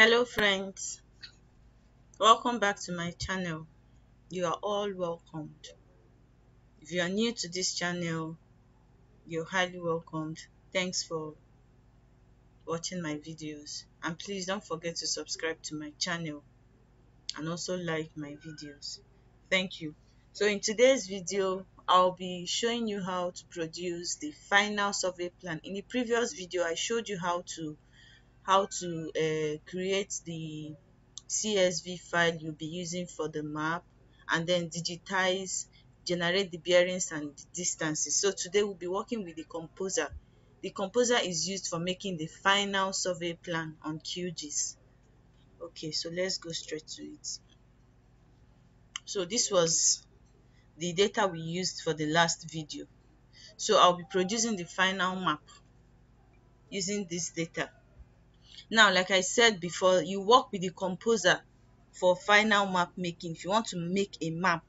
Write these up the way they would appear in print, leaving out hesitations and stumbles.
Hello friends, welcome back to my channel. You are all welcomed. If you are new to this channel, you're highly welcomed. Thanks for watching my videos, and please don't forget to subscribe to my channel and also like my videos. Thank you. So in today's video, I'll be showing you how to produce the final survey plan. In the previous video, I showed you how to create the CSV file you'll be using for the map, and then generate the bearings and the distances. So today we'll be working with the composer. The composer is used for making the final survey plan on Qgis. Okay, so let's go straight to it. So this was the data we used for the last video. So I'll be producing the final map using this data. Now, like I said before, you work with the composer for final map making. If you want to make a map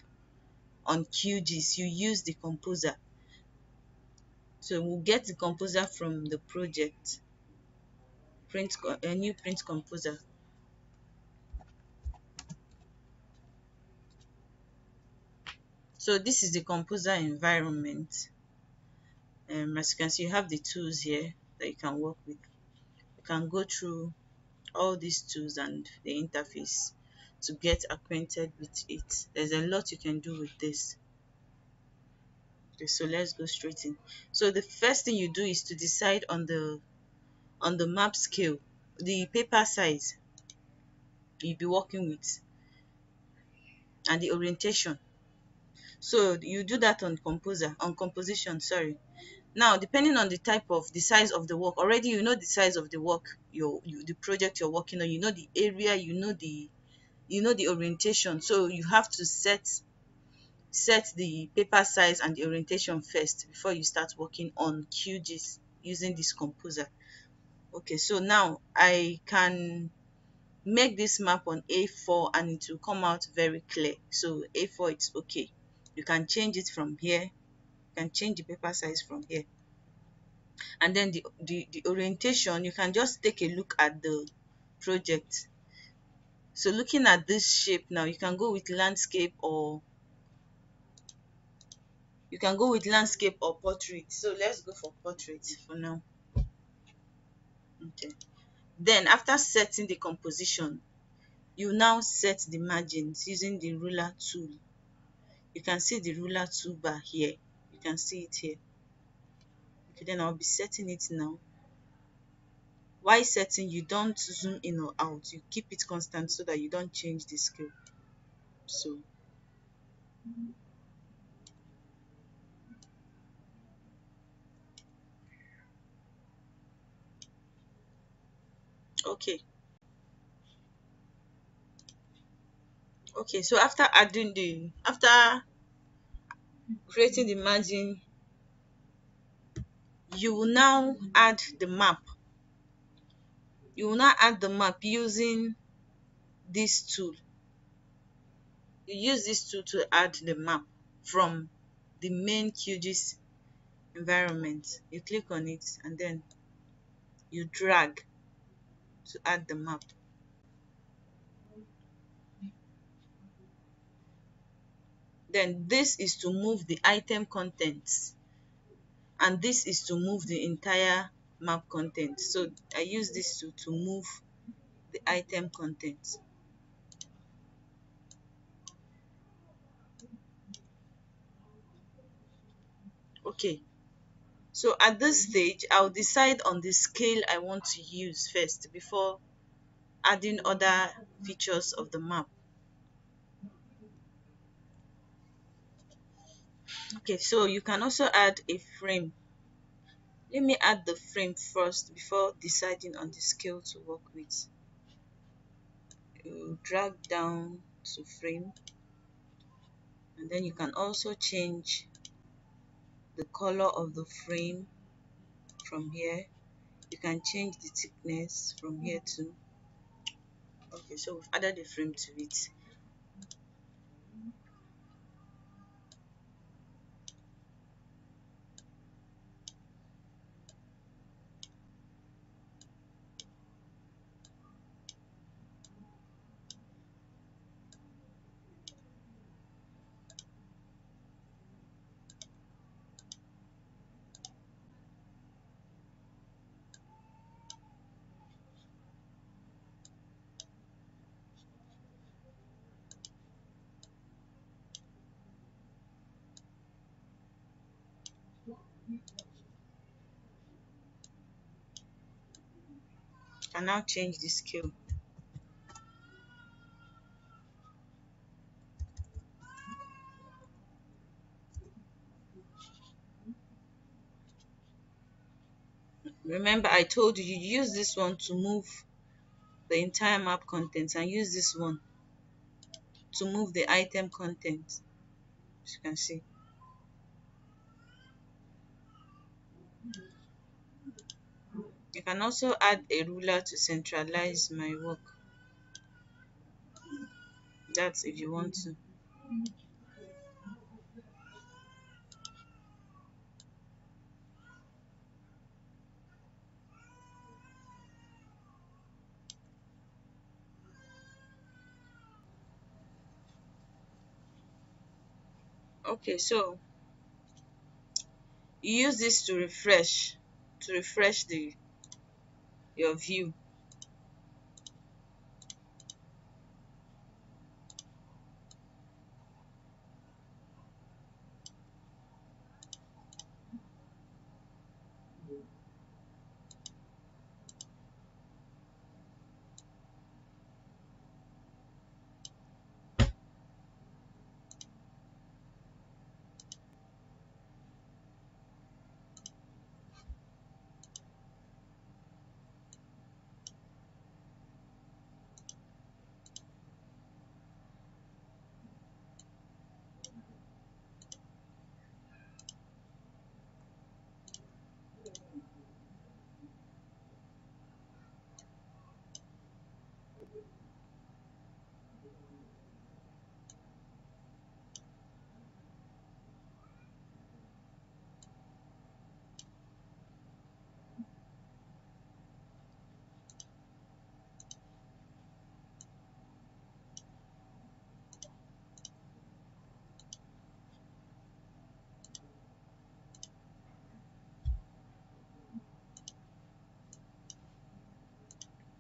on QGIS, you use the composer. So we'll get the composer from the project, a new print composer. So this is the composer environment. As you can see, you have the tools here that you can work with. You can go through all these tools and the interface to get acquainted with it. There's a lot you can do with this. Okay, so let's go straight in. So the first thing you do is to decide on the map scale, the paper size you'll be working with, and the orientation. So you do that on composition, sorry. Now, depending on the size of the work, already you know the size of the work, the project you're working on, you know the area, you know the orientation. So you have to set the paper size and the orientation first before you start working on QGIS using this composer. Okay, so now I can make this map on A4 and it will come out very clear. So A4, it's okay. You can change it from here. You can change the paper size from here. And then the orientation, you can just take a look at the project. So looking at this shape now, you can go with landscape or portrait. So let's go for portrait for now. Okay. Then after setting the composition, you now set the margins using the ruler tool. You can see the ruler toolbar here. You can see it here. Okay, then I'll be setting it now. While setting, you don't zoom in or out. You keep it constant so that you don't change the scale. So okay. Okay, so after creating the margin, you will now add the map. You will now add the map using this tool. You use this tool to add the map from the main QGIS environment. You click on it and then you drag to add the map. Then this is to move the item contents, and this is to move the entire map content. So I use this to move the item content. Okay, so at this stage, I'll decide on the scale I want to use first before adding other features of the map. Okay, so you can also add a frame. Let me add the frame first before deciding on the scale to work with. You drag down to frame, and then you can also change the color of the frame from here. You can change the thickness from here too. Okay, so we've added the frame to it. can now change the scale. Remember, I told you use this one to move the entire map contents and use this one to move the item content. As you can see. You can also add a ruler to centralize my work. That's if you want to. Okay, so you use this to refresh the your view.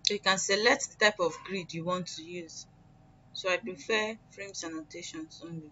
So you can select the type of grid you want to use. So I prefer frames annotations only.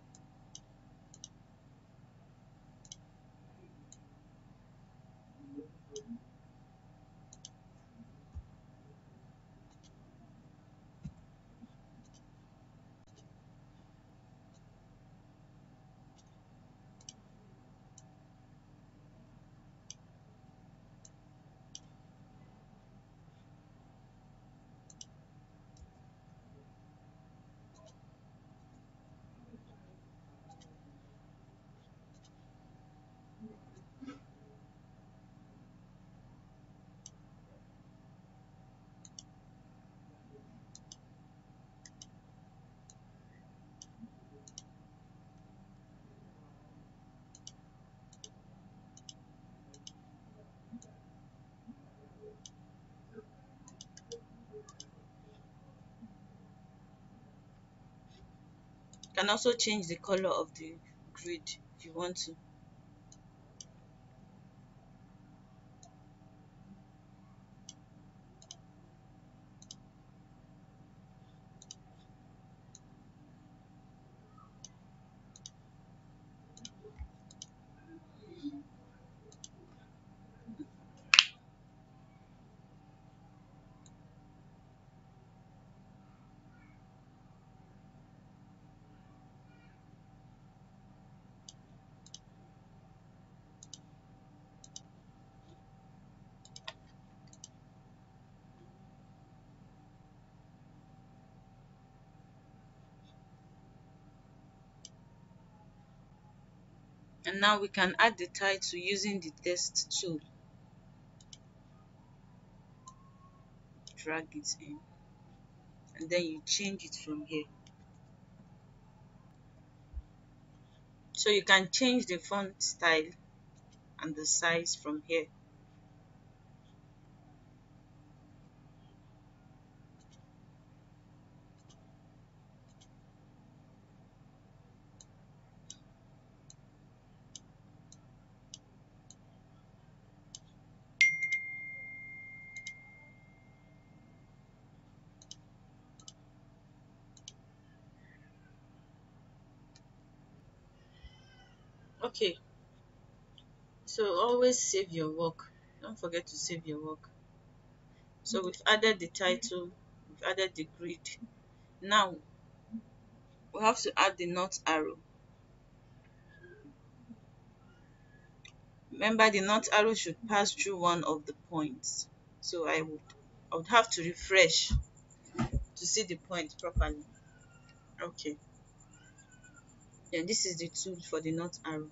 You can also change the color of the grid if you want to. And now we can add the title using the text tool. Drag it in. And then you change it from here. So you can change the font style and the size from here. Okay, So always save your work. Don't forget to save your work. So we've added the title, we've added the grid. Now we have to add the north arrow. Remember, the north arrow should pass through one of the points. So I would have to refresh to see the point properly. Okay. Then this is the tool for the north arrow.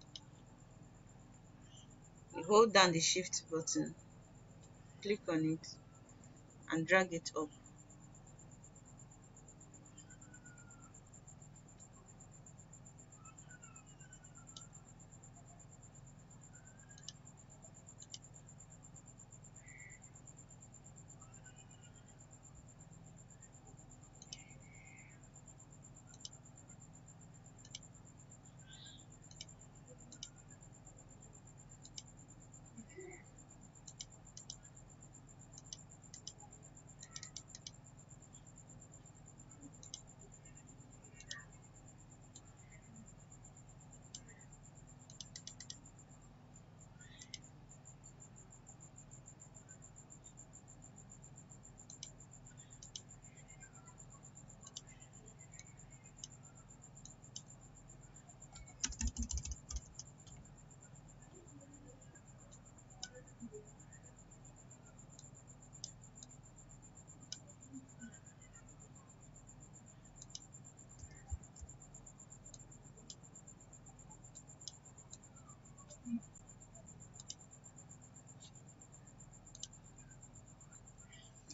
You hold down the shift button, click on it, and drag it up.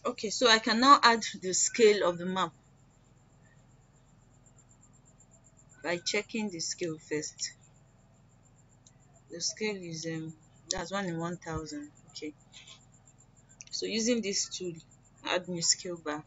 Okay, so I can now add the scale of the map by checking the scale first. The scale is that's 1 in 1000. Okay, so using this tool, add new scale bar.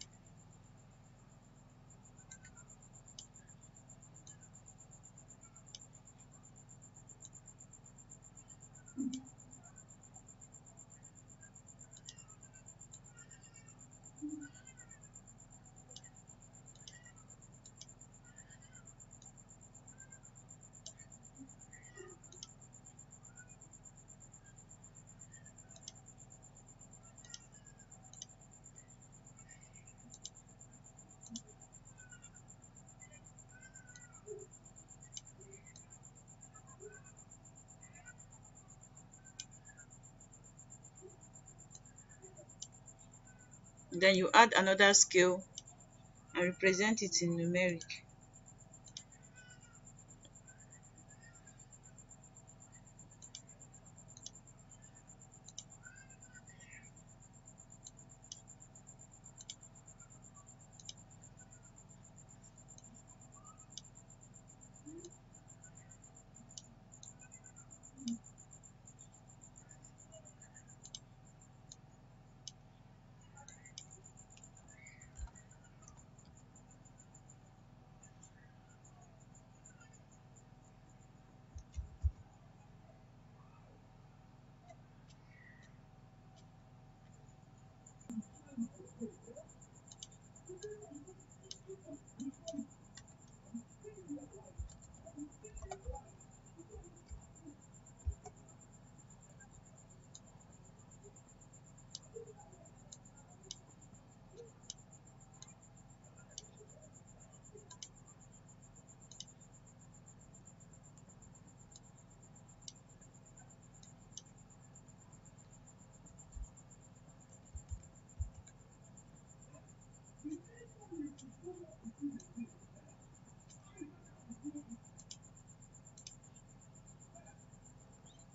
Then you add another scale and represent it in numeric.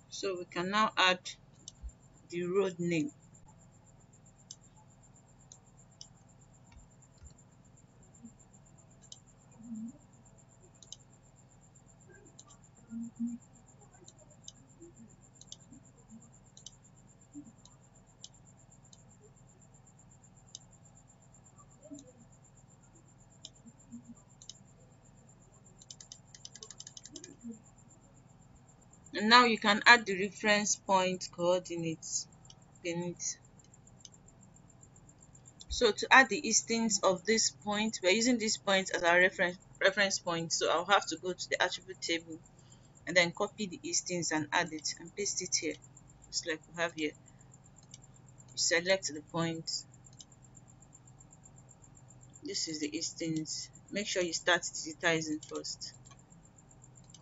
So we can now add the road name. And now you can add the reference point coordinates beneath. So to add the instance of this point, we're using this point as our reference point. So I'll have to go to the attribute table and then copy the Eastings and add it and paste it here, just like we have here. You select the point. This is the Eastings. Make sure you start digitizing first.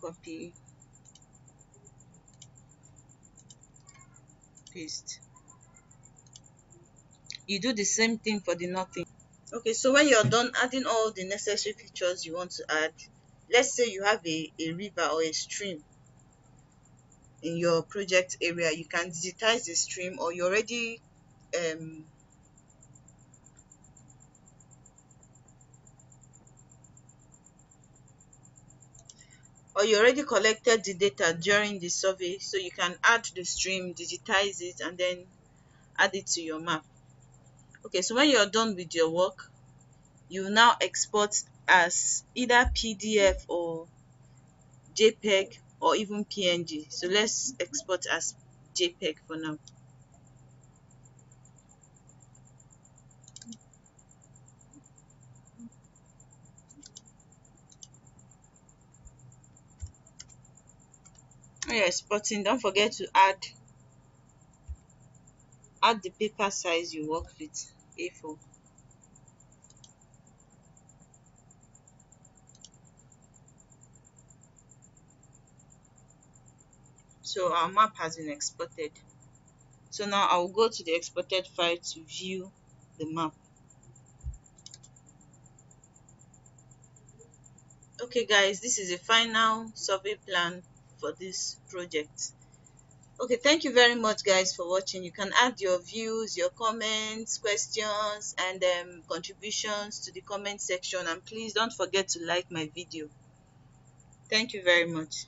Copy, paste. You do the same thing for the Northing. Okay, so when you're done adding all the necessary features you want to add, let's say you have a river or a stream in your project area, you can digitize the stream, um or you already collected the data during the survey, so you can add the stream, digitize it, and then add it to your map. Okay, so when you're done with your work, you now export as either PDF or JPEG or even PNG. So let's export as JPEG for now. When you're exporting, don't forget to add the paper size you work with, A4. So our map has been exported. So now I will go to the exported file to view the map. Okay guys, this is the final survey plan for this project. Okay, thank you very much guys for watching. You can add your views, your comments, questions, and contributions to the comment section, and please don't forget to like my video. Thank you very much.